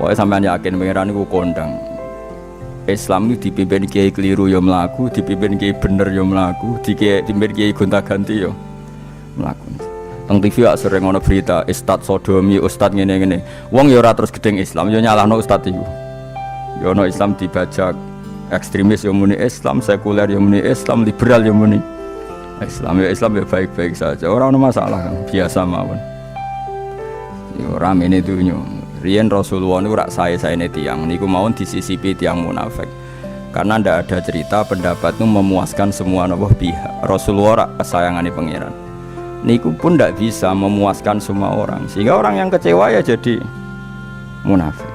Pokoknya sampean yakin pangeran iku kondang. Islam itu dipimpin kiai keliru ya mlaku, dipimpin kiai bener ya mlaku, dipimpin kiai gonta-ganti ya mlaku. Teng TV gak sering ana berita ustad sodomi, ustad ngene-ngene. Wong ya ora terus gedeng Islam, ya nyalahno ustad iku. Ya ana Islam dibajak ekstremis ya muni Islam, sekuler ya muni Islam, liberal ya muni Islam. Ya Islam ya baik-baik saja, ora ana masalah kan, biasa mawon. Ya ramene dunyo. Riyen Rasulullah niku rak sae-saene tiyang niku mawon disisipi tiyang munafik. Karena ndak ada cerita pendapat itu memuaskan semua pihak. Rasulullah rak kesayangane pangeran. Niku pun ndak bisa memuaskan semua orang. Sehingga orang yang kecewa ya jadi munafik.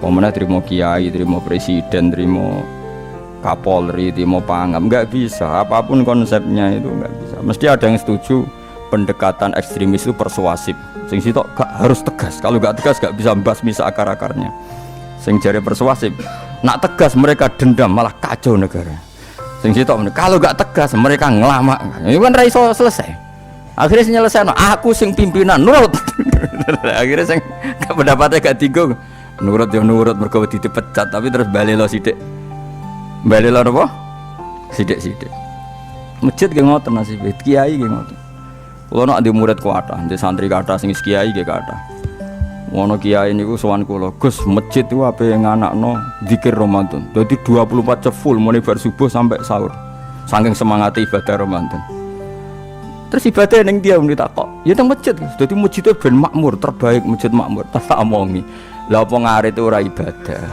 Pemenang terima kiai, terima presiden, terima kapolri, terima pangam, nggak bisa. Apapun konsepnya itu nggak bisa. Mesti ada yang setuju pendekatan ekstremis itu persuasif. Sing sitok gak harus tegas. Kalau gak tegas gak bisa membasmi seakar-akarnya. Sing jare persuasif, nak tegas mereka dendam malah kacau negara. Sing sitok kalau gak tegas mereka ngelamak. Itu kan ra iso selesai. Akhirnya selesai, aku sing pimpinan nurut. Akhirnya sing pendapatnya gak tinggung. Nurut ya nurut mergo dipecat tapi terus bali lo sithik. Bali lo apa? Sithik-sithik. Masjid ge ngoten nasibe, kiai ge ngoten. Kulo nak di murid kuatah, di santri kathah sing kiai ge kathah. Ngono kiai niku sowan kula, Gus, masjid itu ape nganakno zikir Ramadan. Dadi 24 jam full mulai bar subuh sampai sahur. Saking semangat ibadah Ramadan. Terus ibadah ning dia muni takok, ya teng masjid. Dadi masjid ben makmur, terbaik masjid makmur. Tak omongi. Lah apa ngarit ora ibadah?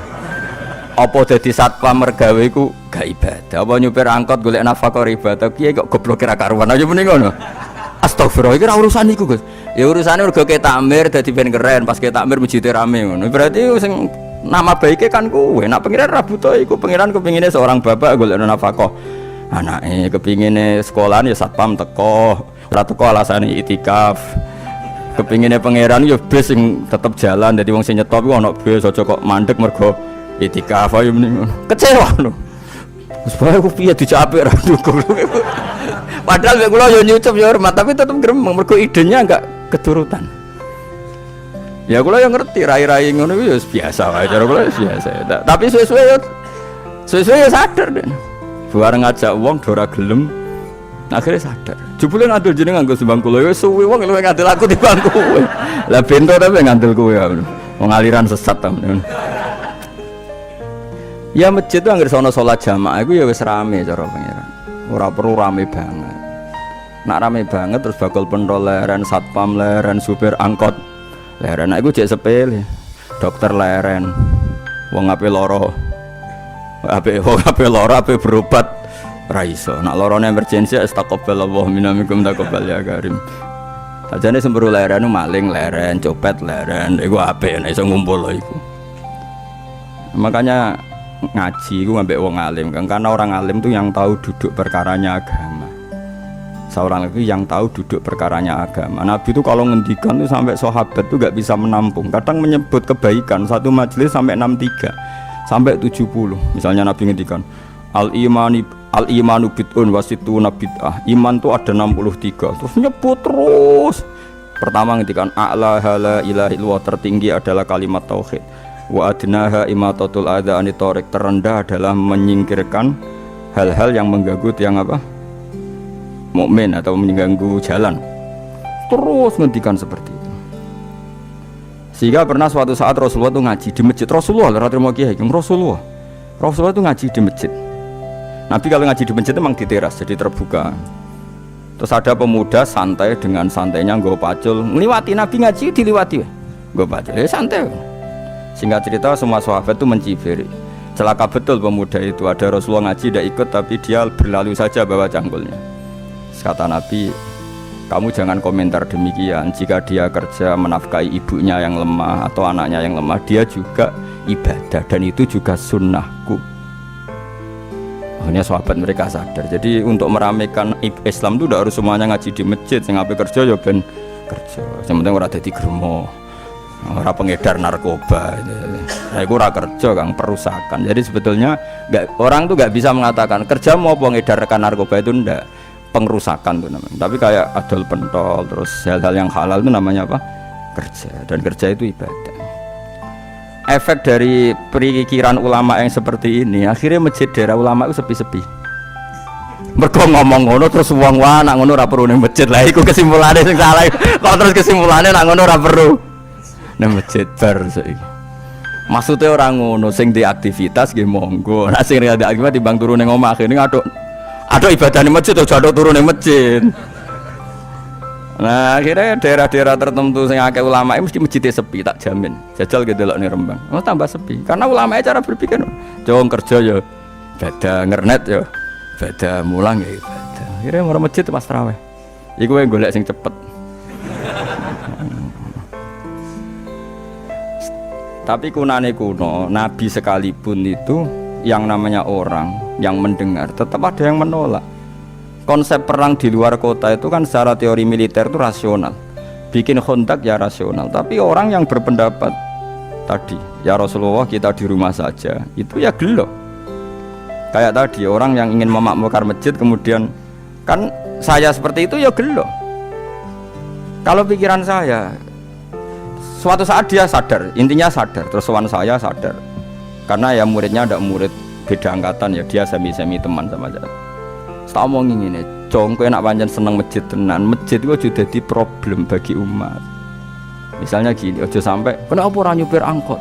Apa dadi satpam mergawe iku gak ibadah? Apa nyupir angkot golek nafkah ibadah? Kiai kok goblok ra karuan aja muni ngono. Astagfirullah, iki ora urusan iku, Gus. Ya urusane mergo ke takmir dadi ben keren, pas ke takmir masjid rame ngono. Berarti sing nama baike kan kowe. Nek pengiran ra buta iku, pengiran kepingine seorang bapak golek nafkah. Anake kepingine sekolahan ya satpam teko, ora teko alasane itikaf. Kepingine pangeran ya bis sing tetep jalan, dadi wong sing nyetop iku ana bis aja kok mandek mergo itikaf ayo mending. Kecewa lho. Wis bae ku piye dicapik ra dukung. Padahal kula yo nyucup yo hormat tapi tetep gremeng mergo idenya enggak keturutan. Ya kula yo ngerti rai-rai ngono kuwi yo biasa wae cara kula biasa. Tapi suwe-suwe yo sadar den. Bareng ngajak wong do ora gelem akhirnya sadar. Jebule ngandel jeneng nganggo sembang kula yo suwe wong luwih ngandel aku timbang kowe. Lah bento tapi ngandel kowe ya. Wong aliran sesat ta. Ya masjid itu anggere sono salat jamaah iku ya wis rame cara pangeran. Ora perlu rame banget. Nak rame banget terus bakal pentol leren, satpam leren, supir angkot leren. Nek iku jek sepele. Dokter leren. Wong ape lara. Ape lara ape berobat ra iso. Nak larane emergensi astagfirullah minamikum taqabbal ya karim. Ajane semburu leren maling leren, copet leren. Iku ape nek iso ngumpul iku. Makanya ngaji itu ambek wong alim kan, karena orang alim itu yang tahu duduk perkaranya agama. Seorang lagi yang tahu duduk perkaranya agama. Nabi itu kalau ngendikan itu sampai sahabat itu gak bisa menampung. Kadang menyebut kebaikan satu majelis sampai 63 sampai 70. Misalnya Nabi ngendikan al-imanu bid'un wasituna bid'ah. Iman itu ada 63. Terus nyebut terus. Pertama ngendikan a'la la ilaha illallah, tertinggi adalah kalimat tauhid. Wa adnaha imatatul adza anit thariq, terendah adalah menyingkirkan hal-hal yang mengganggu tiang apa? Mukmin atau mengganggu jalan. Terus ngendikan seperti itu. Sehingga pernah suatu saat Rasulullah itu ngaji di masjid. Rasulullah terima kiai, Rasulullah itu ngaji di masjid. Nabi kalau ngaji di masjid memang di teras, jadi terbuka. Terus ada pemuda santai dengan santainya nggo pacul, ngliwati Nabi ngaji diliwati. Nggo pacul, ya santai. Singkat cerita semua sahabat itu mencibir. Celaka betul pemuda itu. Ada Rasulullah ngaji tidak ikut tapi dia berlalu saja bawa cangkulnya. Kata Nabi, kamu jangan komentar demikian. Jika dia kerja menafkahi ibunya yang lemah atau anaknya yang lemah, dia juga ibadah dan itu juga sunnahku. Akhirnya sahabat mereka sadar. Jadi untuk meramaikan Islam itu tidak harus semuanya ngaji di masjid. Sing ape kerja ya ben kerja. Yang penting ora dadi gremo. Orang pengedar narkoba, nah itu orang kerja kang perusakan. Jadi sebetulnya orang tuh nggak bisa mengatakan kerja mau pengedarkan narkoba itu ndak, pengrusakan tuh namanya. Tapi kayak adol pentol, terus hal-hal yang halal itu namanya apa? Kerja. Dan kerja itu ibadah. efek dari perikiran ulama yang seperti ini, akhirnya masjid daerah ulama itu sepi-sepi. Mergo ngomong ngono terus wong wae nak ngono ora perlu ning masjid. Lah iku kesimpulane sing salah. Kok terus kesimpulannya nak ngono ora perlu ning masjid bar saiki. Maksudnya orang ngono sing di aktivitas nggih monggo. Nek sing ada aktivitas timbang turu ning omah akhirnya ngaduk ibadah ning masjid aja aduk turu ning masjid. Nah, akhirnya daerah-daerah tertentu sing akeh ulama mesti masjidnya sepi, tak jamin. Jajal ke delok ning Rembang. Oh, tambah sepi. Karena ulama cara berpikir, jong kerja ya ibadah, ngernet ya ibadah, mulang ya ibadah. Akhirnya mau masjid pas tarawih. Iku yang golek sing cepet. Tapi kunane kuno, Nabi sekalipun itu yang namanya orang yang mendengar tetap ada yang menolak. Konsep perang di luar kota itu kan secara teori militer itu rasional. Bikin kontak ya rasional. Tapi orang yang berpendapat tadi, ya Rasulullah kita di rumah saja, itu ya gelo. Kayak tadi orang yang ingin memakmurkan masjid kemudian kan saya seperti itu ya gelo. Kalau pikiran saya suatu saat dia sadar, intinya sadar, terus sowan saya sadar. Karena ya muridnya ada murid beda angkatan ya, dia semi-semi teman sama saya. Tak omongin ngene, cong kowe nek pancen seneng masjid tenan, masjid itu aja dadi problem bagi umat. Misalnya gini, aja sampai kenapa ora nyupir angkot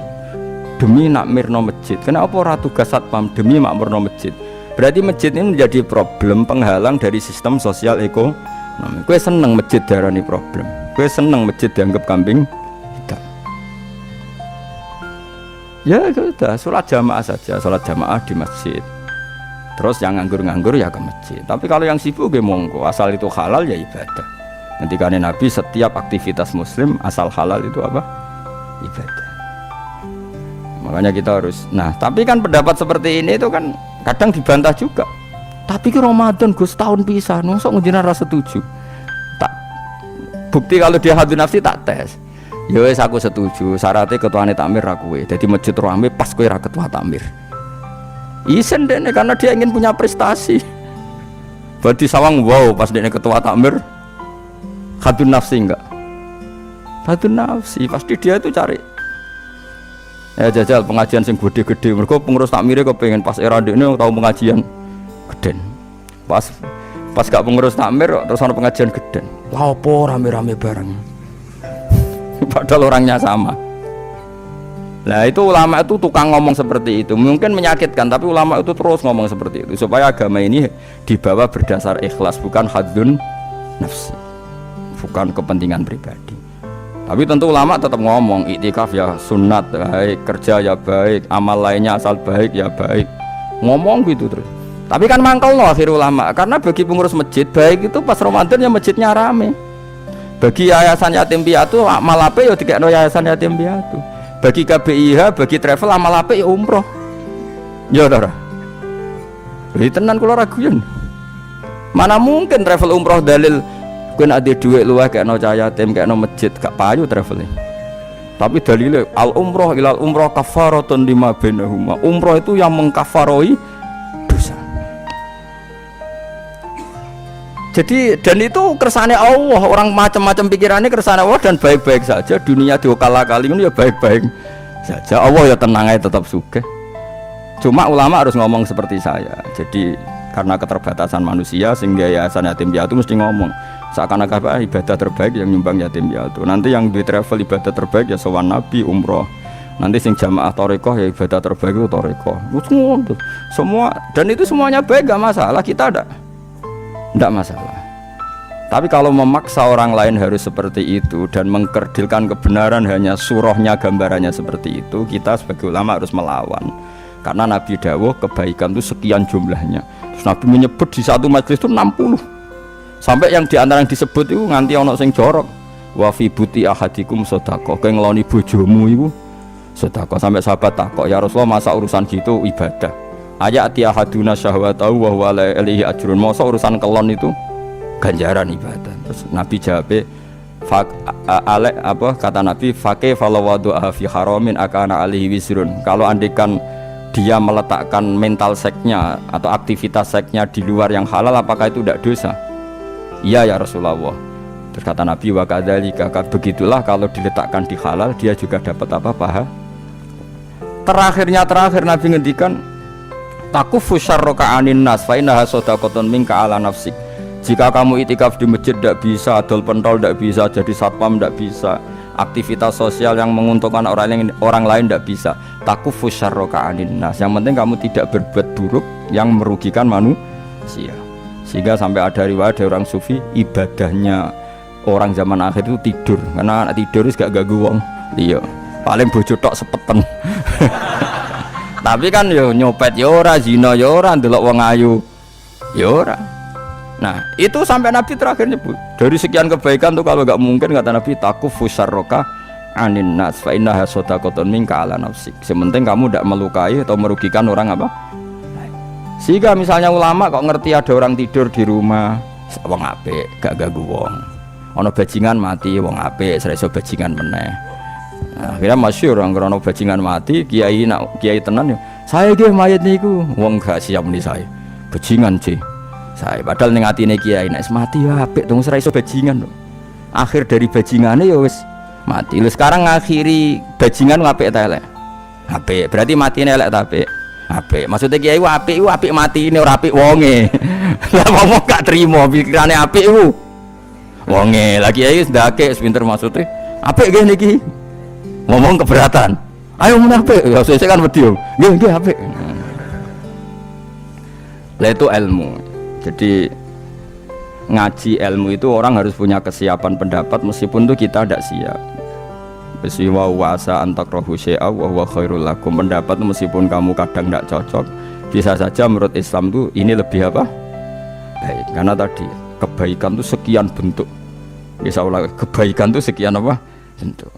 demi nak mirno masjid, kenapa ora tugas satpam demi makmurno masjid. Berarti masjid ini menjadi problem penghalang dari sistem sosial ekonomi. Kowe seneng masjid diarani problem, kowe seneng masjid dianggap kambing. Ya sudah, sholat jamaah saja, sholat jamaah di masjid. Terus yang nganggur-nganggur ya ke masjid. Tapi kalau yang sibuk ya monggo, asal itu halal ya ibadah. Ketika Nabi setiap aktivitas muslim asal halal itu apa? Ibadah. Makanya kita harus. Nah, tapi kan pendapat seperti ini itu kan kadang dibantah juga. Tapi ke Ramadan Gus tahun pisah, nosok ngejinan rasa setuju. Tak bukti kalau dia hadu nafsi tak tes. Ya wis aku setuju, syaratnya ketuane takmir ra kowe. Dadi masjid rame pas kowe ra ketua takmir. Isen dene karena dia ingin punya prestasi. Berarti sawang wow pas dene ketua takmir hadun nafsi enggak? Hadun nafsi pasti dia itu cari. Ya jajal pengajian sing gede-gede. Mergo pengurus takmire kepengin pas era dekne tau pengajian geden. Pas gak pengurus takmir terus ana pengajian geden. Lah opo rame-rame bareng? Padahal orangnya sama. Nah itu ulama itu tukang ngomong seperti itu. Mungkin menyakitkan, tapi ulama itu terus ngomong seperti itu supaya agama ini dibawa berdasar ikhlas, bukan hadun nafsi, bukan kepentingan pribadi. Tapi tentu ulama tetap ngomong iktikaf ya sunat baik, kerja ya baik, amal lainnya asal baik ya baik. Ngomong gitu terus. Tapi kan mangkal loh akhir ulama, karena bagi pengurus masjid baik itu pas Ramadan ya masjidnya rame. Bagi yayasan yatim piatu amal apik ya dikekno yayasan yatim piatu. Bagi KBIH, bagi travel amal apik ya umroh. Ya ora. Iki tenan kula raguyen. Mana mungkin travel umroh dalil kowe nek ade dhuwit luwih kekno cah yatim, kekno masjid gak payu travel. Tapi dalile al umroh ilal umroh kafaratun lima bainahuma. Umroh itu yang mengkafaroi dosa. Jadi dan itu kersane Allah, orang macam-macam pikirannya kersane Allah dan baik-baik saja. Dunia diokal-akali ini ya baik-baik saja. Allah ya tenang aja tetap sugih. Cuma ulama harus ngomong seperti saya. Jadi karena keterbatasan manusia sehingga yayasan yatim piatu mesti ngomong seakan-akan ibadah terbaik yang nyumbang yatim piatu. Nanti yang di travel ibadah terbaik ya sowan Nabi umroh. Nanti sing jamaah thariqah ya ibadah terbaik itu thariqah. Semua dan itu semuanya baik gak masalah, kita ada. Tidak masalah. Tapi kalau memaksa orang lain harus seperti itu dan mengkerdilkan kebenaran hanya surahnya gambarannya seperti itu, kita sebagai ulama harus melawan. Karena Nabi dawuh kebaikan itu sekian jumlahnya. Terus Nabi menyebut di satu majelis itu 60. Sampai yang diantara yang disebut itu nganti ono sing jorok. Wa fi buti ahadikum sedekah. Kowe ngeloni bojomu iku sedekah. Sampai sahabat takok, "Ya Rasulullah, masa urusan gitu ibadah?" Ayati ahaduna syahwatahu wa huwa alaihi ajrun. Masa urusan kelon itu ganjaran ibadah. Terus Nabi jawab, kata Nabi, "Faqih falawadu'a fi haramin akana alaihi wisrun." Kalau andikan dia meletakkan mental seknya atau aktivitas seknya di luar yang halal, apakah itu tidak dosa? Iya ya Rasulullah. Terus kata Nabi, "Wa kadzalika," begitulah kalau diletakkan di halal dia juga dapat apa? Pahala. terakhir Nabi ngendikan takufu syarraka anin nas fa innaha shadaqatun minka ala nafsik. Jika kamu itikaf di masjid tidak bisa, adol pentol tidak bisa, jadi satpam tidak bisa, aktivitas sosial yang menguntungkan orang lain tidak bisa. Takufu syarraka anin nas. Yang penting kamu tidak berbuat buruk yang merugikan manusia. Sehingga sampai ada riwayat dari orang sufi, ibadahnya orang zaman akhir itu tidur, karena anak tidur itu gak ganggu wong. Iya, paling bojo tok sepeten. Tapi kan yo nyopet yo ora, zina yo ora, ndelok wong ayu yo ora. Nah, itu sampai Nabi terakhir nyebut. Dari sekian kebaikan tuh kalau gak mungkin kata Nabi takufu syarraka anin nas fa innaha shadaqatun minka ala nafsik. Sementing kamu tidak melukai atau merugikan orang apa? Sehingga misalnya ulama kok ngerti ada orang tidur di rumah, wong apik, gak ganggu wong. Ana bajingan mati, wong apik, sira iso bajingan meneh. Nah, akhirnya masyhur orang krono bajingan mati, kiai tenan yo. Saya nggih mayit niku, wong gak siap muni saya. Bajingan sih. Saya padahal ning atine kiai nek mati ya apik dong ora iso bajingan. Akhir dari bajingane ya wis mati. Lha sekarang ngakhiri bajingan apik ta elek? Apik. Berarti matine elek ta apik? Apik. Maksudnya kiai apik matine ora apik wonge. Lah ngomong gak trimo pikirane apik iku. Wonge. Lah kiai wis ndake pinter maksudnya. Apik nggih niki. Ngomong keberatan. Ayo mun apik. Ya sesuk kan wedi yo. Nggih apik. Lah itu ilmu. Jadi ngaji ilmu itu orang harus punya kesiapan pendapat meskipun tuh kita tidak siap. Besiwa wasa antakrahu syai'a wa huwa khairul lakum. Pendapat meskipun kamu kadang tidak cocok, bisa saja menurut Islam tuh ini lebih apa? Baik. Karena tadi kebaikan tuh sekian bentuk. Bisa ulang kebaikan tuh sekian apa? Bentuk.